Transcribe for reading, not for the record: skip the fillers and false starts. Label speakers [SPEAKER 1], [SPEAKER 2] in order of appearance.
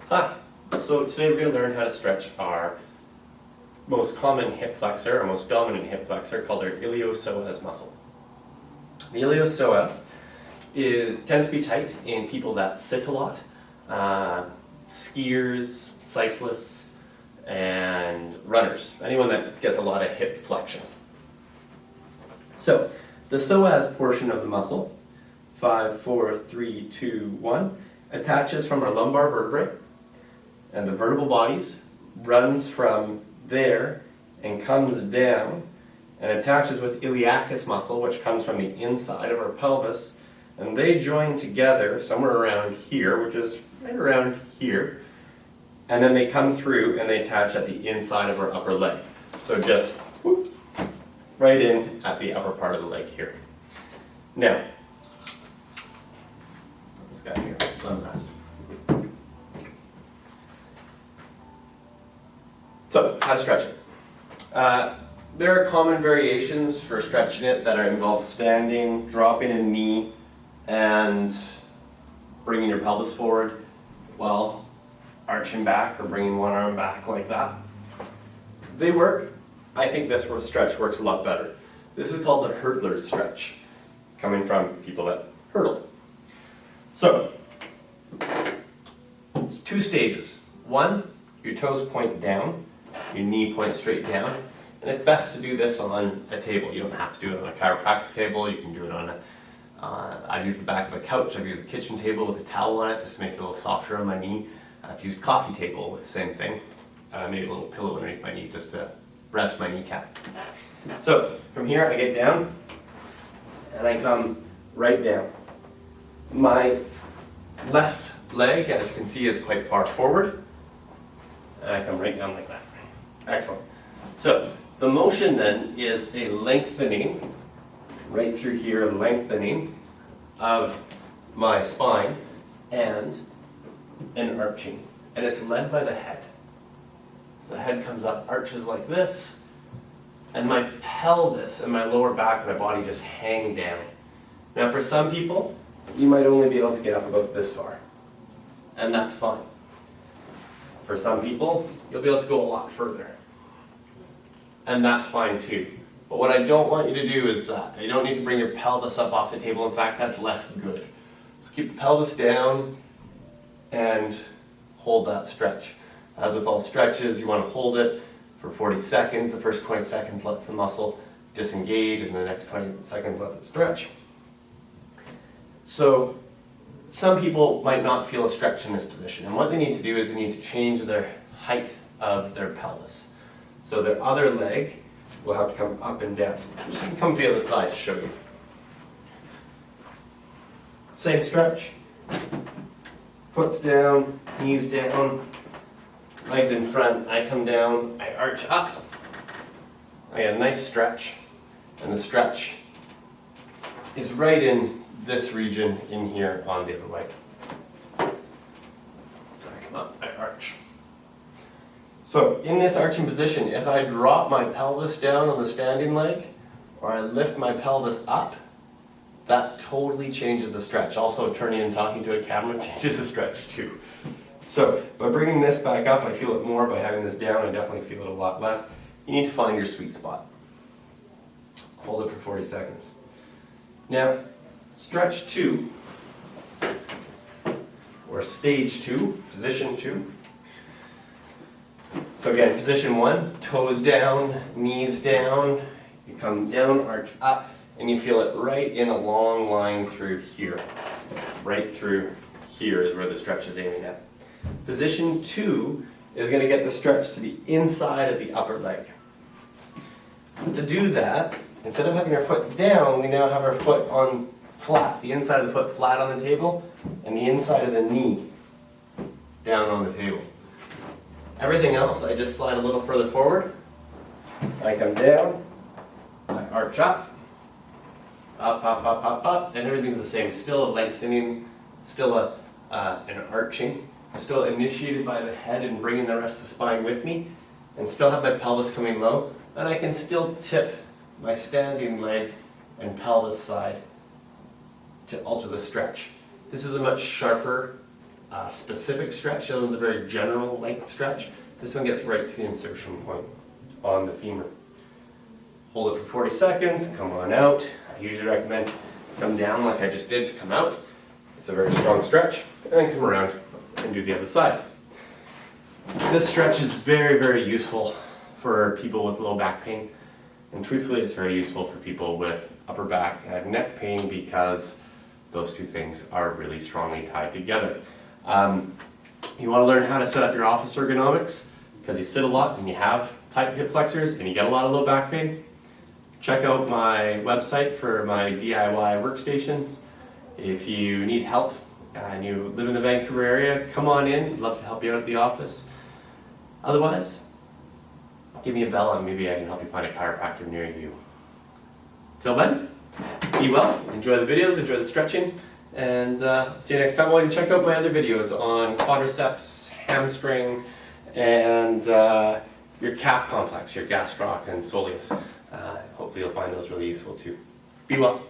[SPEAKER 1] Hi, so today we're going to learn how to stretch our most common hip flexor, our most dominant hip flexor, called our iliopsoas muscle. The iliopsoas tends to be tight in people that sit a lot, skiers, cyclists, and runners, anyone that gets a lot of hip flexion. So, the psoas portion of the muscle, 5, 4, 3, 2, 1, attaches from our lumbar vertebrae, and the vertebral bodies runs from there and comes down and attaches with iliacus muscle, which comes from the inside of our pelvis, and they join together somewhere around here, which is right around here, and then they come through and they attach at the inside of our upper leg. So just whoop, right in at the upper part of the leg here. Now, this guy here, unrest. So, how to stretch it. There are common variations for stretching it that involve standing, dropping a knee, and bringing your pelvis forward while arching back or bringing one arm back like that. They work. I think this stretch works a lot better. This is called the hurdler stretch, coming from people that hurdle. So, it's 2 stages. 1, your toes point down. Your knee points straight down, and it's best to do this on a table. You don't have to do it on a chiropractic table. You can do it on I've used the back of a couch. I've used a kitchen table with a towel on it just to make it a little softer on my knee. I've used a coffee table with the same thing. Made a little pillow underneath my knee just to rest my kneecap. So from here I get down, and I come right down. My left leg, as you can see, is quite far forward, and I come right down like that. Excellent. So the motion then is a lengthening, right through here, lengthening of my spine and an arching. And it's led by the head. The head comes up, arches like this, and my pelvis and my lower back and my body just hang down. Now for some people, you might only be able to get up about this far, and that's fine. For some people, you'll be able to go a lot further. And that's fine too. But what I don't want you to do is that. You don't need to bring your pelvis up off the table. In fact, that's less good. So keep the pelvis down and hold that stretch. As with all stretches, you want to hold it for 40 seconds. The first 20 seconds lets the muscle disengage, and the next 20 seconds lets it stretch. So some people might not feel a stretch in this position, and what they need to do is they need to change their height of their pelvis. So their other leg will have to come up and down. I'm just going to come to the other side to show you. Same stretch. Foot's down, knees down, legs in front. I come down, I arch up. I get a nice stretch, and the stretch is right in this region in here on the other leg. So I come up, I arch. So in this arching position, if I drop my pelvis down on the standing leg, or I lift my pelvis up, that totally changes the stretch. Also, turning and talking to a camera changes the stretch too. So by bringing this back up, I feel it more. By having this down, I definitely feel it a lot less. You need to find your sweet spot. Hold it for 40 seconds. Now, stretch 2, or stage 2, position 2. So again, position 1, toes down, knees down, you come down, arch up, and you feel it right in a long line through here. Right through here is where the stretch is aiming at. Position 2 is going to get the stretch to the inside of the upper leg. To do that, instead of having our foot down, we now have our foot on flat, the inside of the foot flat on the table, and the inside of the knee down on the table. Everything else, I just slide a little further forward. I come down, I arch up, up, up, up, up, up, and everything's the same. Still a lengthening, still an arching, still initiated by the head and bringing the rest of the spine with me, and still have my pelvis coming low, and I can still tip my standing leg and pelvis side to alter the stretch. This is a much sharper specific stretch. The other one's a very general length stretch. This one gets right to the insertion point on the femur. Hold it for 40 seconds, come on out. I usually recommend come down like I just did to come out. It's a very strong stretch, and then come around and do the other side. This stretch is very, very useful for people with low back pain, and truthfully it's very useful for people with upper back and neck pain because those two things are really strongly tied together. You want to learn how to set up your office ergonomics because you sit a lot and you have tight hip flexors and you get a lot of low back pain. Check out my website for my DIY workstations. If you need help and you live in the Vancouver area, come on in. I'd love to help you out at the office. Otherwise, give me a bell and maybe I can help you find a chiropractor near you. Till then, be well, enjoy the videos, enjoy the stretching, and see you next time. Well, you can check out my other videos on quadriceps, hamstring, and your calf complex, your gastroc and soleus. Hopefully you'll find those really useful too. Be well.